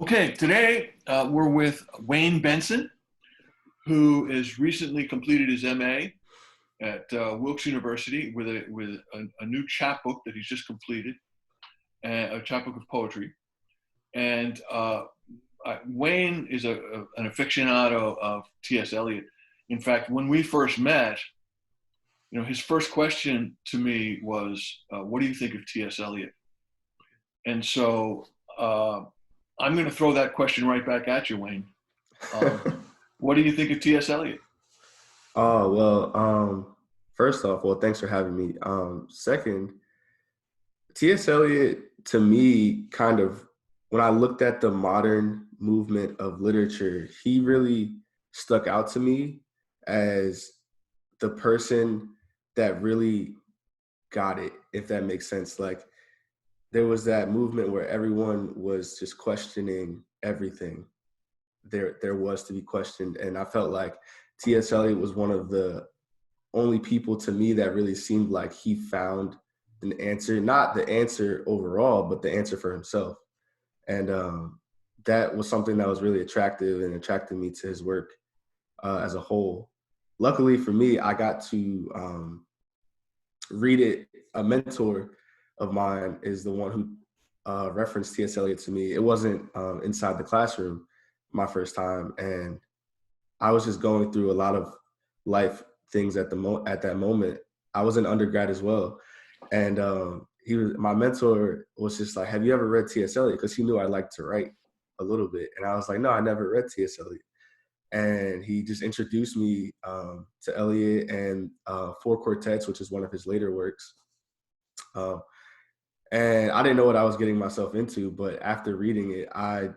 Okay, today we're with Wayne Benson, who has recently completed his MA at Wilkes University with a new chapbook that he's just completed, a chapbook of poetry. And Wayne is an aficionado of T.S. Eliot. In fact, when we first met, his first question to me was, "What do you think of T.S. Eliot?" And so I'm going to throw that question right back at you, Wayne. What do you think of T.S. Eliot? Oh, well, first off, well, thanks for having me. Second, T.S. Eliot, to me, kind of, when I looked at the modern movement of literature, he really stuck out to me as the person that really got it, if that makes sense. Like, there was that movement where everyone was just questioning everything there was to be questioned. And I felt like T.S. Eliot was one of the only people to me that really seemed like he found an answer, not the answer overall, but the answer for himself. And that was something that was really attractive and attracted me to his work as a whole. Luckily for me, I got to read it. A mentor of mine is the one who referenced T.S. Eliot to me. It wasn't inside the classroom my first time, and I was just going through a lot of life things at that moment. I was an undergrad as well, and my mentor was just like, "Have you ever read T.S. Eliot?" Because he knew I liked to write a little bit, and I was like, "No, I never read T.S. Eliot." And he just introduced me to Eliot and Four Quartets, which is one of his later works. And I didn't know what I was getting myself into, but after reading it, I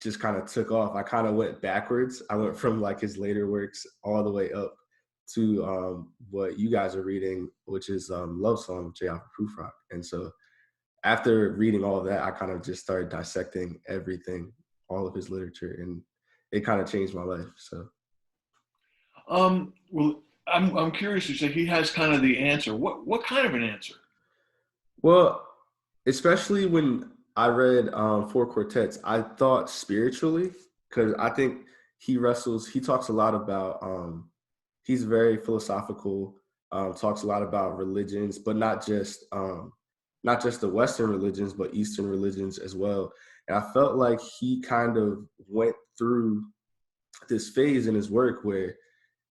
just kind of took off. I kind of went backwards. I went from like his later works all the way up to what you guys are reading, which is Love Song, J. Alfred Prufrock. And so after reading all of that, I kind of just started dissecting everything, all of his literature, and it kind of changed my life. So, Well, I'm curious. You say he has kind of the answer. What kind of an answer? well, especially when I read Four Quartets, I thought spiritually, because I think he talks a lot about, he's very philosophical, talks a lot about religions, but not just the Western religions, but Eastern religions as well. And I felt like he kind of went through this phase in his work where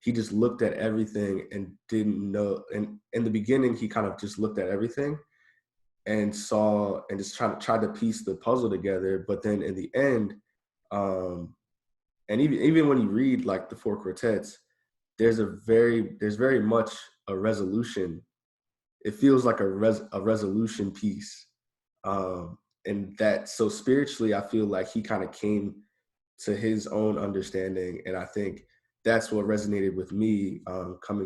he just looked at everything and didn't know. And in the beginning, he kind of just looked at everything and saw and just tried to piece the puzzle together. But then in the end, and even when you read like the Four Quartets, there's very much a resolution. It feels like a resolution piece, and that, so spiritually, I feel like he kind of came to his own understanding, and I think that's what resonated with me,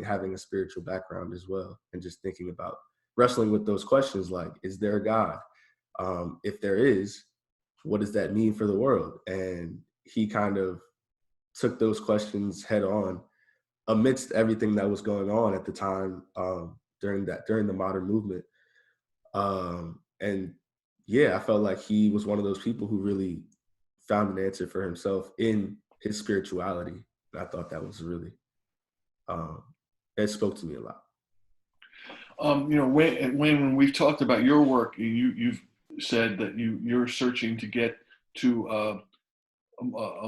having a spiritual background as well, and just thinking about wrestling with those questions like, is there a God? If there is, what does that mean for the world? And he kind of took those questions head on amidst everything that was going on at the time, during the modern movement. And yeah, I felt like he was one of those people who really found an answer for himself in his spirituality. And I thought that was really, it spoke to me a lot. When we've talked about your work, you've said that you're searching to get to a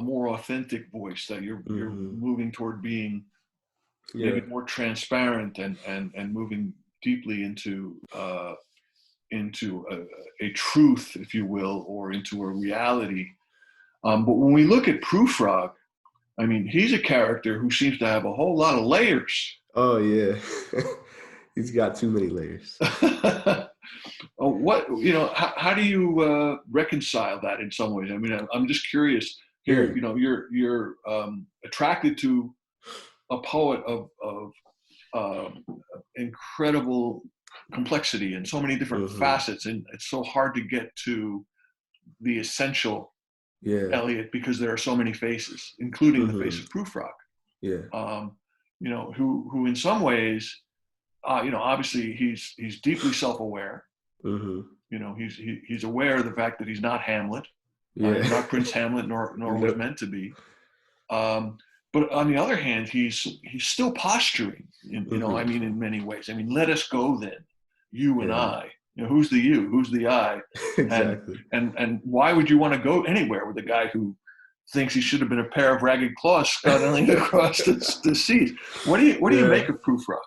more authentic voice, that you're moving toward being maybe more transparent and moving deeply into a truth, if you will, or into a reality. But when we look at Prufrock, I mean, he's a character who seems to have a whole lot of layers. Oh yeah, he's got too many layers. How do you reconcile that in some ways? I mean, I'm just curious here. You're attracted to a poet of incredible complexity and so many different facets, and it's so hard to get to the essential Eliot because there are so many faces, including the face of Prufrock. Who in some ways, obviously he's deeply self-aware. He's aware of the fact that he's not Hamlet. Yeah. Not Prince Hamlet, nor was No. meant to be. But on the other hand, he's still posturing. I mean, in many ways. I mean, let us go then, you and Yeah. I. Who's the you? Who's the I? And Exactly. and why would you want to go anywhere with a guy who thinks he should have been a pair of ragged claws scuttling across the seas? What do you Yeah. make of Prufrock?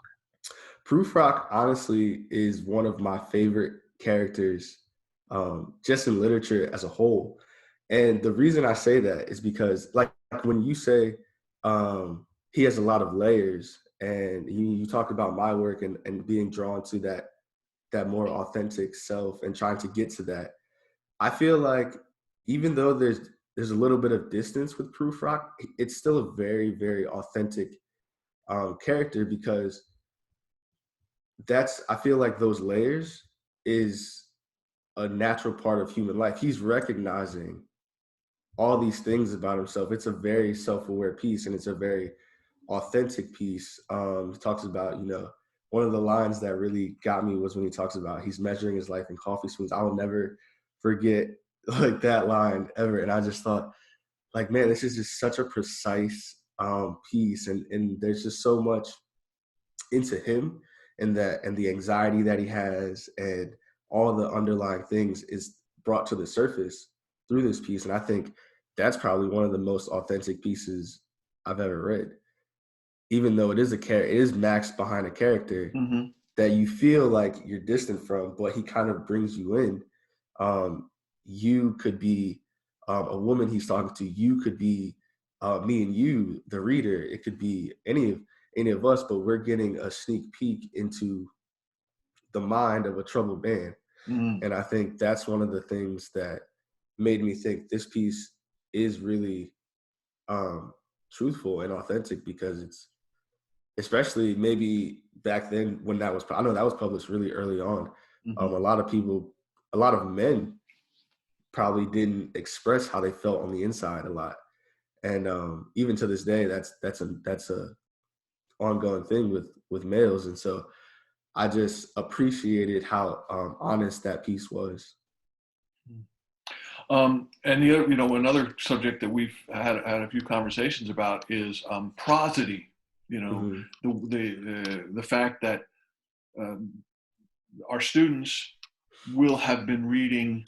Prufrock, honestly, is one of my favorite characters, just in literature as a whole. And the reason I say that is because, like when you say he has a lot of layers, and you talked about my work and being drawn to that more authentic self and trying to get to that. I feel like even though there's a little bit of distance with Prufrock, it's still a very, very authentic character, because I feel like those layers is a natural part of human life. He's recognizing all these things about himself. It's a very self-aware piece, and it's a very authentic piece. He talks about, one of the lines that really got me was when he talks about he's measuring his life in coffee spoons. I will never forget like that line ever. And I just thought, like, man, this is just such a precise piece, and there's just so much into him, and the anxiety that he has, and all the underlying things is brought to the surface through this piece. And I think that's probably one of the most authentic pieces I've ever read, even though it is Max behind a character Mm-hmm. that you feel like you're distant from, but he kind of brings you in. You could be a woman he's talking to. You could be me and you, the reader. It could be any of us, but we're getting a sneak peek into the mind of a troubled man. Mm-hmm. And I think that's one of the things that made me think this piece is really truthful and authentic, because it's, especially maybe back then when I know that was published really early on. Mm-hmm. A lot of men probably didn't express how they felt on the inside a lot. And even to this day, that's a ongoing thing with males. And so I just appreciated how honest that piece was. And the other, another subject that we've had a few conversations about is prosody. Mm-hmm. The fact that um, our students will have been reading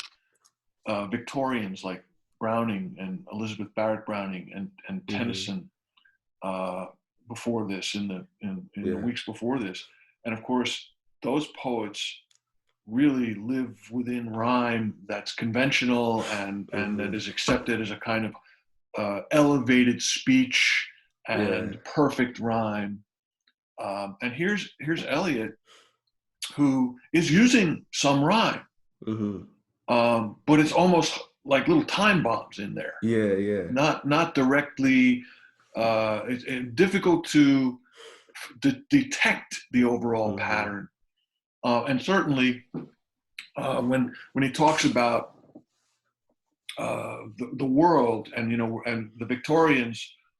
Victorians like Browning and Elizabeth Barrett Browning and Mm-hmm. Tennyson before this, in the Yeah. weeks before this, and of course those poets really live within rhyme that's conventional and that Mm-hmm. is accepted as a kind of elevated speech Yeah. and perfect rhyme. And here's Eliot, who is using some rhyme, Mm-hmm. but it's almost like little time bombs in there. Yeah. Yeah. Not directly. It's difficult to detect the overall Mm-hmm. pattern, and certainly when he talks about the world, and and the Victorians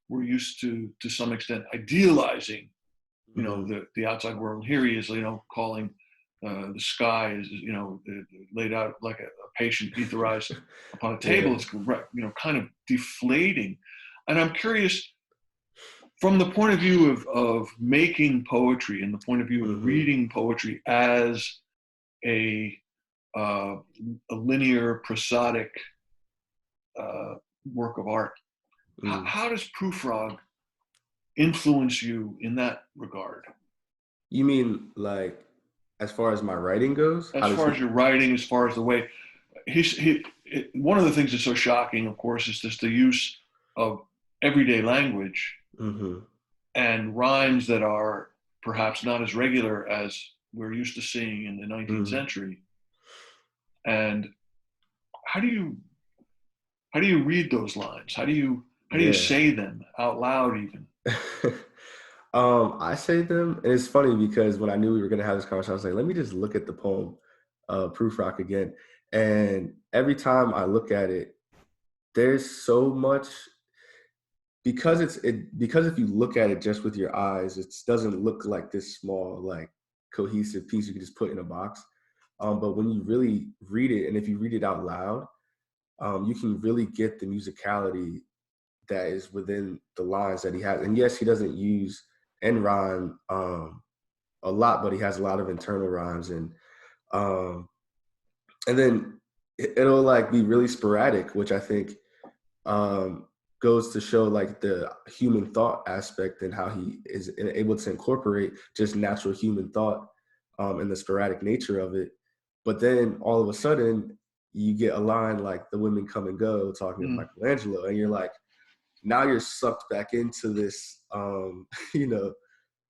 were used to some extent idealizing Mm-hmm. the outside world. Here he is calling the sky is laid out like a patient etherized upon a table. Yeah. It's kind of deflating. And I'm curious, from the point of view of making poetry and the point of view of Mm-hmm. reading poetry as a uh, a linear prosodic work of art. Mm. How does Prufrock influence you in that regard? You mean like as far as my writing goes? As How does far he? as your writing, as far as the way one of the things that's so shocking, of course, is just the use of everyday language Mm-hmm. and rhymes that are perhaps not as regular as we're used to seeing in the 19th Mm. century. And how do you read those lines? How do you Yeah. say them out loud even? I say them, and it's funny because when I knew we were gonna have this conversation, I was like, let me just look at the poem, Prufrock again. And every time I look at it, there's so much, because if you look at it just with your eyes, it doesn't look like this small, like cohesive piece you can just put in a box. But when you really read it, and if you read it out loud, you can really get the musicality that is within the lines that he has. And yes, he doesn't use end rhyme a lot, but he has a lot of internal rhymes. Um, and then it'll like be really sporadic, which I think um, goes to show like the human thought aspect and how he is able to incorporate just natural human thought and the sporadic nature of it. But then all of a sudden, you get a line like "the women come and go" talking of Michelangelo, and you're like, now you're sucked back into this, you know,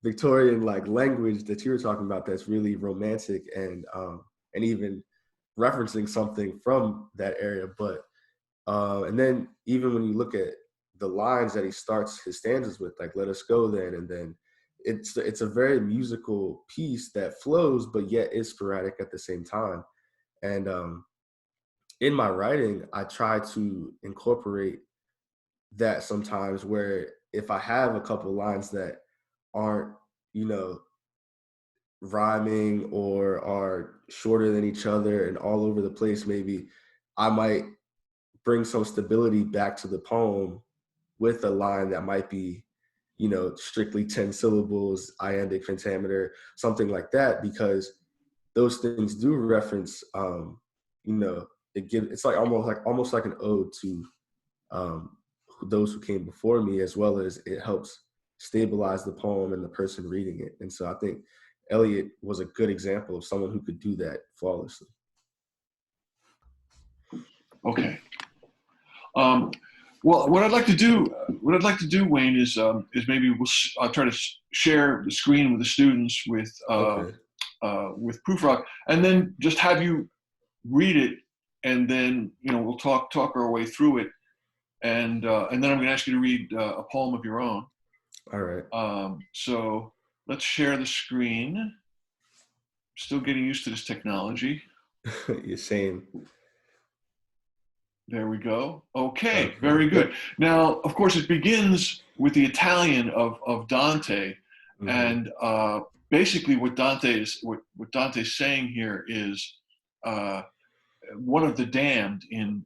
Victorian like language that you were talking about that's really romantic and even referencing something from that area. But and then even when you look at the lines that he starts his stanzas with, like "Let us go then," and then it's a very musical piece that flows, but yet is sporadic at the same time. And in my writing, I try to incorporate that sometimes, where if I have a couple lines that aren't, you know, rhyming or are shorter than each other and all over the place, maybe I might bring some stability back to the poem with a line that might be, you know, strictly 10 syllables, iambic pentameter, something like that, because those things do reference, you know, it's like almost like an ode to um, those who came before me, as well as it helps stabilize the poem and the person reading it. And so I think Eliot was a good example of someone who could do that flawlessly. Okay. Well, what I'd like to do, Wayne, is maybe I'll try to share the screen with the students with Okay. Prufrock, and then just have you read it, and then we'll talk our way through it, and then I'm going to ask you to read a poem of your own. All right. So let's share the screen. Still getting used to this technology. You're saying. There we go. Okay, very good. Yep. Now, of course, it begins with the Italian of Dante, and basically what Dante's saying here is one of the damned in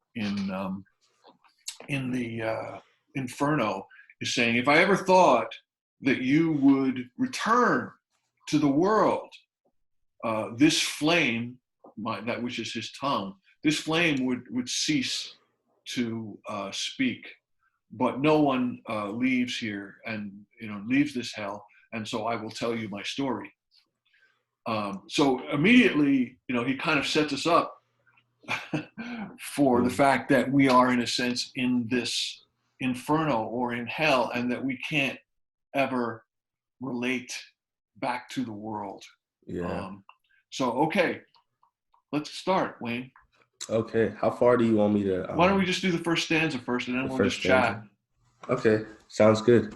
the Inferno is saying, if I ever thought that you would return to the world, this flame, that which is his tongue, this flame would cease to speak, but no one leaves here and leaves this hell, and so I will tell you my story. So immediately, he kind of sets us up for the fact that we are, in a sense, in this inferno or in hell, and that we can't ever relate back to the world. Yeah. So, okay, let's start, Wayne. Okay. How far do you want me to? Why don't we just do the first stanza first, and then we'll just chat. Okay, sounds good.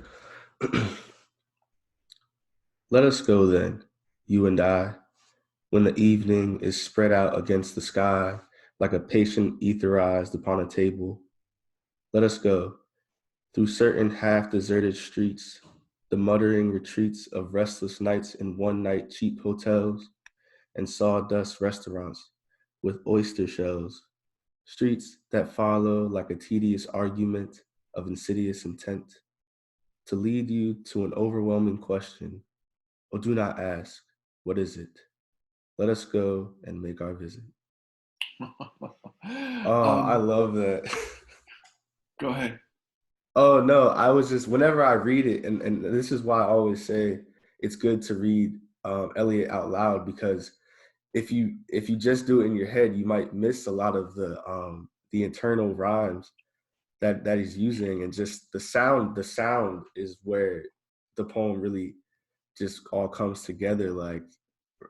Let us go then, you and I, when the evening is spread out against the sky like a patient etherized upon a table. Let us go through certain half-deserted streets, the muttering retreats of restless nights in one-night cheap hotels and sawdust restaurants with oyster shells, streets that follow like a tedious argument of insidious intent, to lead you to an overwhelming question. Oh, do not ask, what is it? Let us go and make our visit. Oh, I love that. Go ahead. Oh, no, I was just, whenever I read it, and this is why I always say it's good to read Eliot out loud, because if you just do it in your head, you might miss a lot of the internal rhymes that he's using, and just the sound is where the poem really just all comes together, like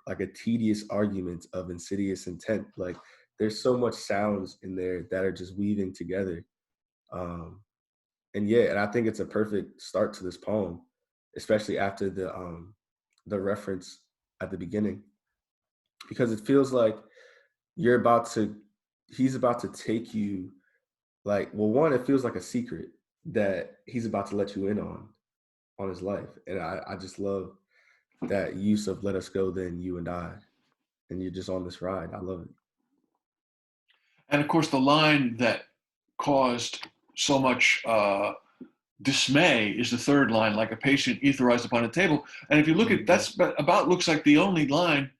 a tedious argument of insidious intent. Like there's so much sounds in there that are just weaving together. And I think it's a perfect start to this poem, especially after the reference at the beginning, because it feels like he's about to take you, like, well, one, it feels like a secret that he's about to let you in on his life. And I just love that use of "let us go then, you and I," and you're just on this ride. I love it. And of course, the line that caused so much dismay is the third line, like a patient etherized upon a table. And if you look at that's about looks like the only line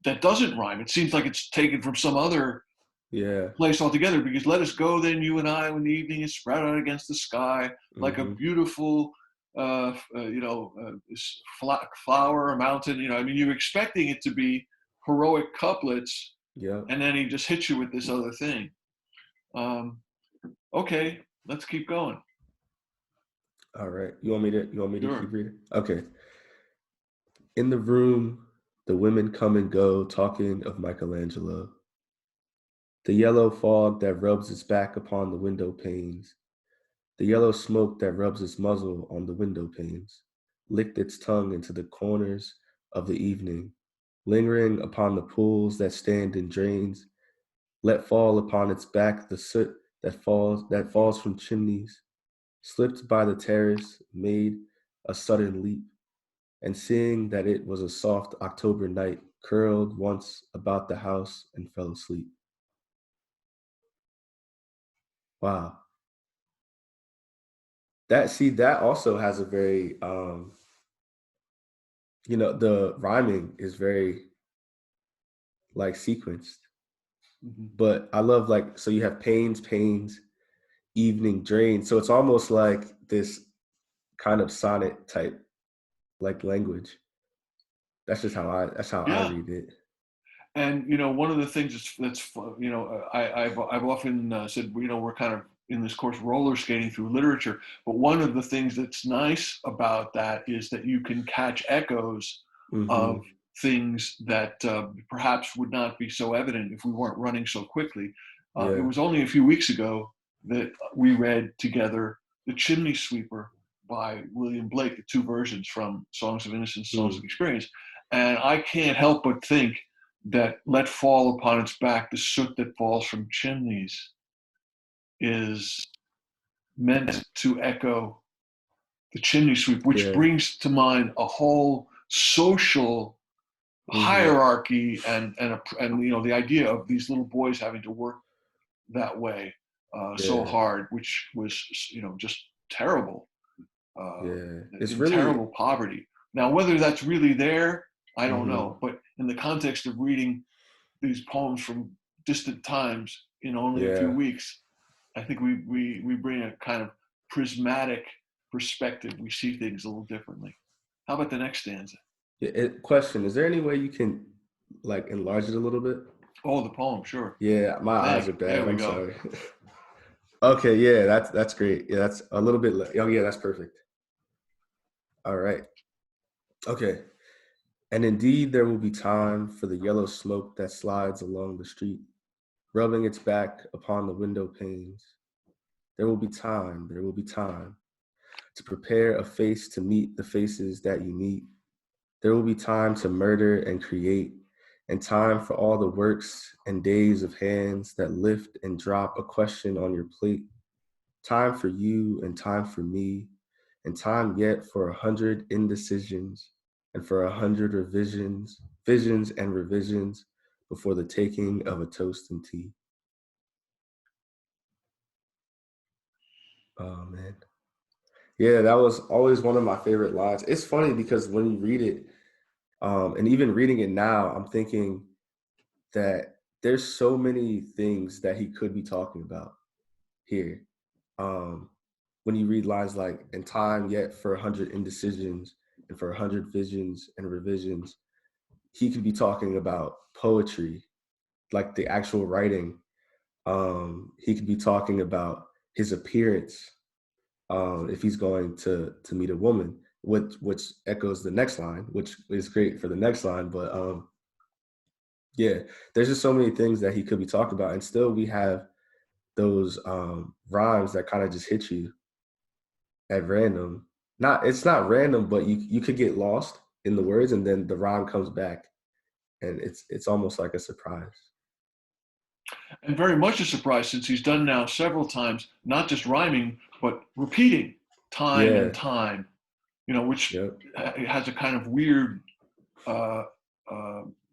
that doesn't rhyme. It seems like it's taken from some other place altogether, because let us go then, you and I, when the evening is spread out against the sky, like a beautiful flower or mountain. I mean, you're expecting it to be heroic couplets, and then he just hits you with this other thing. Okay, let's keep going. All right. You want me to Sure. keep reading? Okay. In the room, the women come and go, talking of Michelangelo. The yellow fog that rubs its back upon the window panes, the yellow smoke that rubs its muzzle on the window panes, licked its tongue into the corners of the evening, lingering upon the pools that stand in drains, let fall upon its back the soot that falls from chimneys, slipped by the terrace, made a sudden leap, and seeing that it was a soft October night, curled once about the house and fell asleep. Wow. That also has a very, the rhyming is very like sequenced. But I love so you have pains, evening drain. So it's almost like this kind of sonnet type like language. That's just how I read it. And one of the things that's I've often said, we're kind of in this course roller skating through literature, but one of the things that's nice about that is that you can catch echoes of things that perhaps would not be so evident if we weren't running so quickly. It was only a few weeks ago that we read together The Chimney Sweeper by William Blake, the two versions from Songs of Innocence, Songs of Experience. And I can't help but think that let fall upon its back the soot that falls from chimneys is meant to echo the chimney sweep, which brings to mind a whole social hierarchy and the idea of these little boys having to work that way so hard, which was just terrible. It's in really terrible poverty. Now, whether that's really there, I don't know. But in the context of reading these poems from distant times in only a few weeks, I think we bring a kind of prismatic perspective. We see things a little differently. How about the next stanza? Question: is there any way you can like enlarge it a little bit? Oh, the poem, sure. Yeah, my eyes are bad. I'm go. sorry. Okay, yeah, that's great. Yeah, that's a little bit. Oh, yeah, that's perfect. All right. Okay. And indeed, there will be time for the yellow smoke that slides along the street, rubbing its back upon the window panes. There will be time to prepare a face to meet the faces that you meet. There will be time to murder and create, and time for all the works and days of hands that lift and drop a question on your plate. Time for you and time for me, and time yet for 100 indecisions and for 100 visions and revisions before the taking of a toast and tea. Oh man. Yeah, that was always one of my favorite lines. It's funny because when you read it, and even reading it now, I'm thinking that there's so many things that he could be talking about here. When you read lines like, and time yet for 100 indecisions and for 100 visions and revisions, he could be talking about poetry, like the actual writing. He could be talking about his appearance, if he's going to meet a woman, which echoes the next line, which is great for the next line. But yeah, there's just so many things that he could be talking about, and still we have those rhymes that kind of just hit you at random. It's not random, but you could get lost in the words, and then the rhyme comes back, and it's almost like a surprise. And very much a surprise, since he's done now several times, not just rhyming, but repeating time and time, which has a kind of weird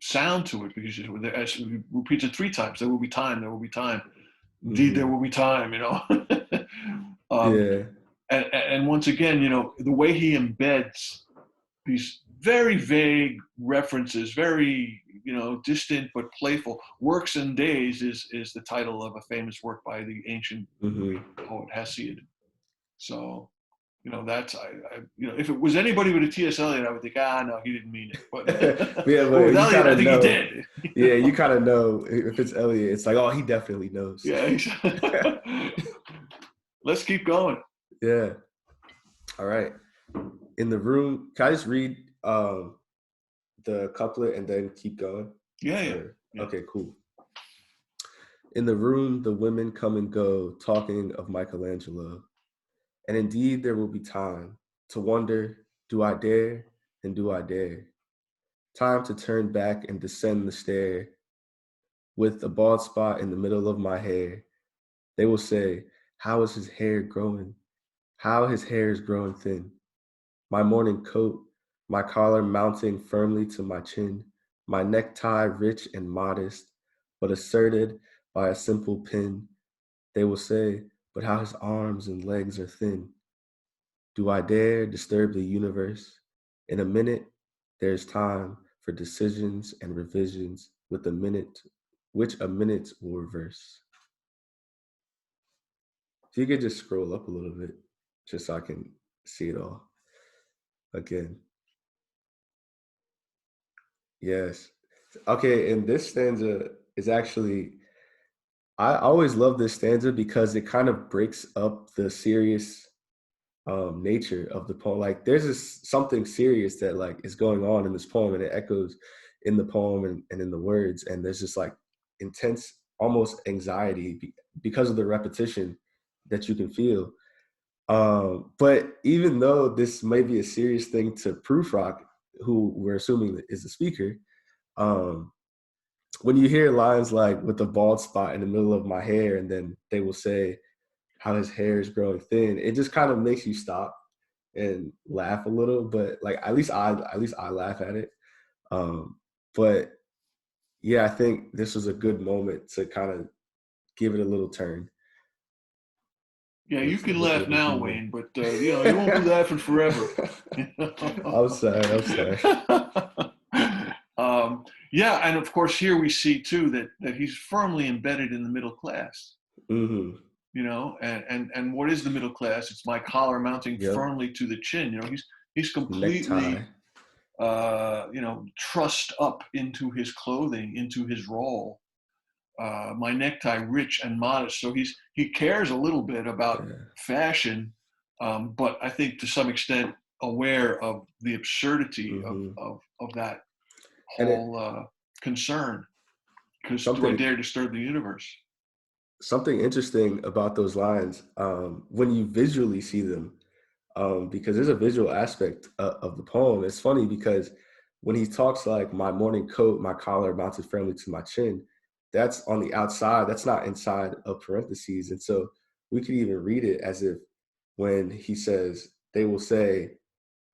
sound to it, because as he repeats it 3 times, there will be time, there will be time. Indeed, there Mm-hmm. will be time, Yeah. And once again, the way he embeds these very vague references, very, distant but playful. Works and Days is the title of a famous work by the ancient Mm-hmm. poet Hesiod. So, that's, if it was anybody with a T.S. Eliot, I would think, no, he didn't mean it. But, Yeah, but but with you Eliot, kind I of think he know. did. Yeah, you kind of know if it's Elliot. It's like, oh, he definitely knows. Yeah. Let's keep going. Yeah. All right. In the room, can I just read the couplet and then keep going? Yeah. Okay, cool. In the room, the women come and go, talking of Michelangelo. And indeed, there will be time to wonder, do I dare? And do I dare? Time to turn back and descend the stair. With a bald spot in the middle of my hair, they will say, how is his hair growing? How his hair is growing thin. My morning coat, my collar mounting firmly to my chin, my necktie rich and modest, but asserted by a simple pin. They will say, but how his arms and legs are thin. Do I dare disturb the universe? In a minute, there's time for decisions and revisions with a minute, which a minute will reverse. If you could just scroll up a little bit, just so I can see it all again. Yes. Okay, and this stanza is actually, I always love this stanza because it kind of breaks up the serious nature of the poem. Like there's something serious that like is going on in this poem, and it echoes in the poem and in the words, and there's just like intense, almost anxiety because of the repetition that you can feel. But even though this may be a serious thing to Prufrock, who we're assuming is the speaker, um, when you hear lines like with the bald spot in the middle of my hair, and then they will say how his hair is growing thin, it just kind of makes you stop and laugh a little. But like at least I laugh at it. But yeah, I think this was a good moment to kind of give it a little turn Yeah, you with can a laugh little now, humor. Wayne, but you won't be laughing forever. I'm sorry. I'm sorry. Yeah, and of course here we see too that he's firmly embedded in the middle class. Mm-hmm. And what is the middle class? It's my collar mounting Yep. firmly to the chin. He's Necktie. completely trussed up into his clothing, into his role. My necktie rich and modest. So he cares a little bit about Yeah. fashion, but I think to some extent aware of the absurdity Mm-hmm. of that And whole concern. Because do I something dare disturb the universe? something interesting about those lines when you visually see them, because there's a visual aspect of the poem. It's funny because when he talks like my morning coat, my collar mounted firmly to my chin, that's on the outside. That's not inside of parentheses. And so we could even read it as if when he says, they will say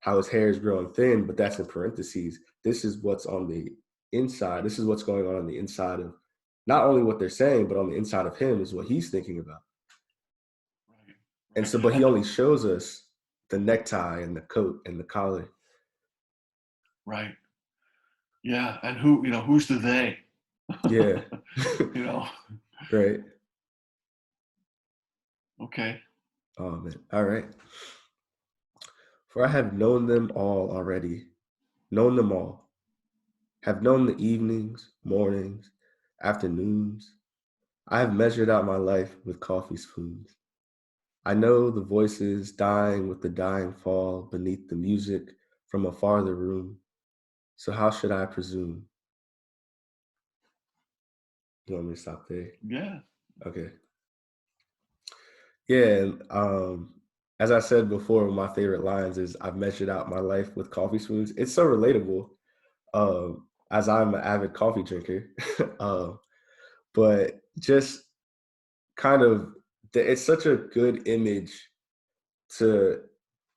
how his hair is growing thin, but that's in parentheses. This is what's on the inside. This is what's going on the inside of not only what they're saying, but on the inside of him is what he's thinking about. Right, And so, but he only shows us the necktie and the coat and the collar. right. Yeah, and who's the they? Yeah. you know. Right. Okay. Oh man. All right. For I have known them all already, known them all, have known the evenings, mornings, afternoons. I have measured out my life with coffee spoons. I know the voices dying with the dying fall beneath the music from a farther room. So how should I presume? You want me to stop there? Yeah. Okay. Yeah, and as I said before, my favorite lines is I've measured out my life with coffee spoons. It's so relatable, as I'm an avid coffee drinker. um, but just kind of, it's such a good image to,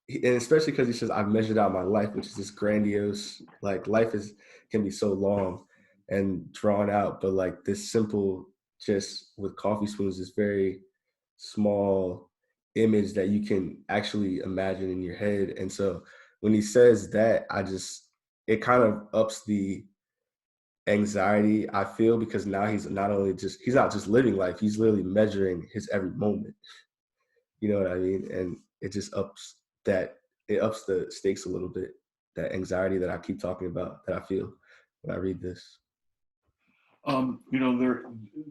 and especially because he says I've measured out my life, which is this grandiose, like life is can be so long. and drawn out, but like this simple, just with coffee spoons, this very small image that you can actually imagine in your head. And so when he says that, it kind of ups the anxiety I feel, because now he's not just living life, he's literally measuring his every moment. You know what I mean? And it just it ups the stakes a little bit, that anxiety that I keep talking about that I feel when I read this.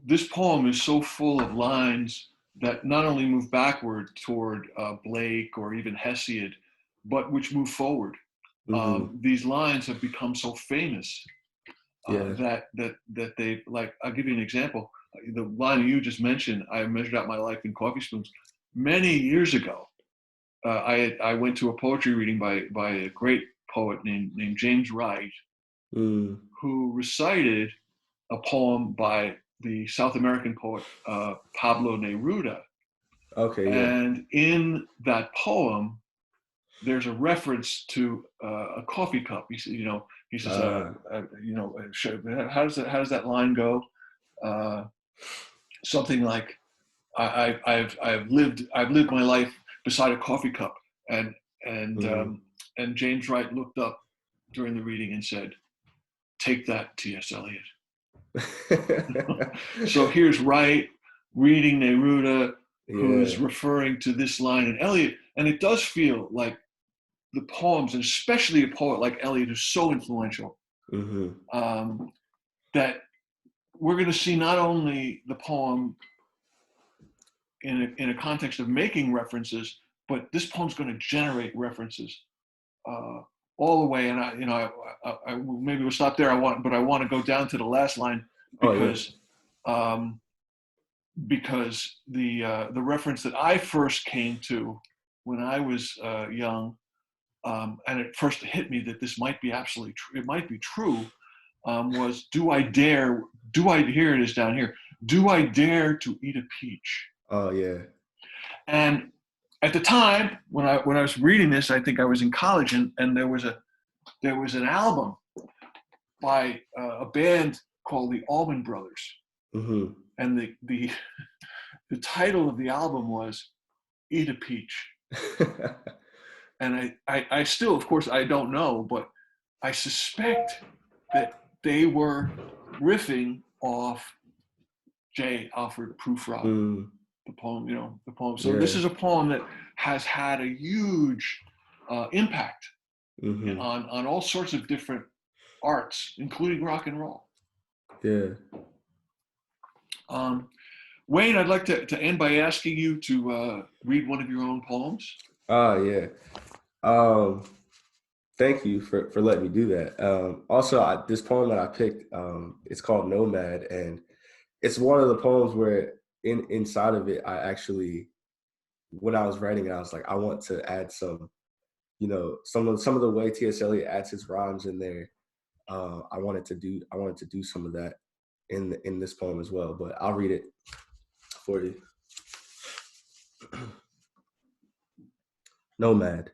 This poem is so full of lines that not only move backward toward Blake or even Hesiod, but which move forward. Mm-hmm. These lines have become so famous Yeah. that they, like, I'll give you an example. The line you just mentioned, I measured out my life in coffee spoons. Many years ago, I went to a poetry reading by a great poet named James Wright, Mm. who recited a poem by the South American poet Pablo Neruda. Okay. Yeah. And in that poem, there's a reference to a coffee cup. He says, Uh, how does that line go? Uh, Something like, I've lived my life beside a coffee cup, and and mm. um, and James Wright looked up during the reading and said, "Take that, T.S. Eliot." So here's Wright reading Neruda, Yeah. who's referring to this line in Eliot, and it does feel like the poems, and especially a poet like Eliot, who's so influential, Mm-hmm. that we're going to see not only the poem in a context of making references, but this poem's going to generate references uh, all the way. And I maybe we'll stop there. I want to go down to the last line, Oh yeah. because um, the reference that I first came to when I was young, and it first hit me that this might be absolutely true. It might be true. Was, do I dare? Here it is down here. Do I dare to eat a peach? Oh yeah. And at the time when I was reading this, I think I was in college, and there was an album by a band called the Allman Brothers, Mm-hmm. and the title of the album was "Eat a Peach." And I still, of course, I don't know, but I suspect that they were riffing off J. Alfred Prufrock, mm. the poem. So this Yeah. is a poem that has had a huge impact Mm-hmm. on all sorts of different arts, including rock and roll. Yeah. Um, Wayne, I'd like to end by asking you to read one of your own poems. Oh yeah. Um, Thank you for letting me do that. Also, this poem that I picked, it's called Nomad, and it's one of the poems where inside of it, I actually, when I was writing it, I was like, I want to add some, some of the way T.S. Eliot adds his rhymes in there. I wanted to do some of that in this poem as well. But I'll read it for you. Nomad.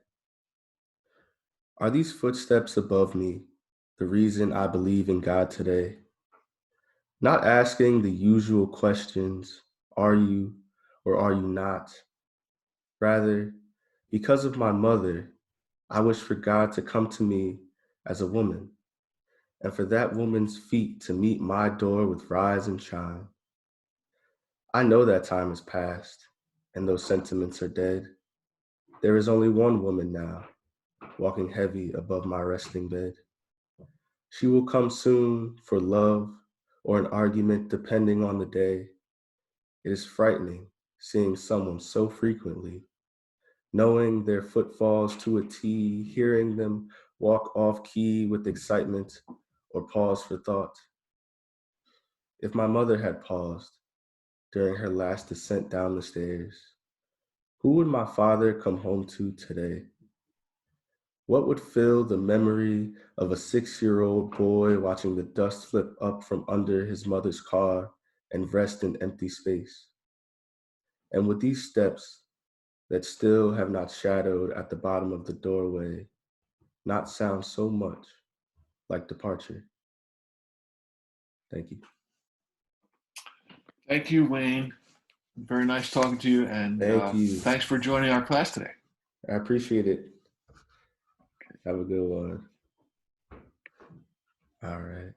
Are these footsteps above me the reason I believe in God today? Not asking the usual questions, are you or are you not? Rather, because of my mother, I wish for God to come to me as a woman, and for that woman's feet to meet my door with rise and shine. I know that time has passed, and those sentiments are dead. There is only one woman now, walking heavy above my resting bed. She will come soon for love or an argument depending on the day. It is frightening seeing someone so frequently, knowing their footfalls to a T, hearing them walk off key with excitement or pause for thought. If my mother had paused during her last descent down the stairs, who would my father come home to today? What would fill the memory of a 6-year-old boy watching the dust flip up from under his mother's car and rest in empty space? And would these steps that still have not shadowed at the bottom of the doorway not sound so much like departure? Thank you. Thank you, Wayne. Very nice talking to you, and Thank you. thanks for joining our class today. I appreciate it. Have a good one. All right.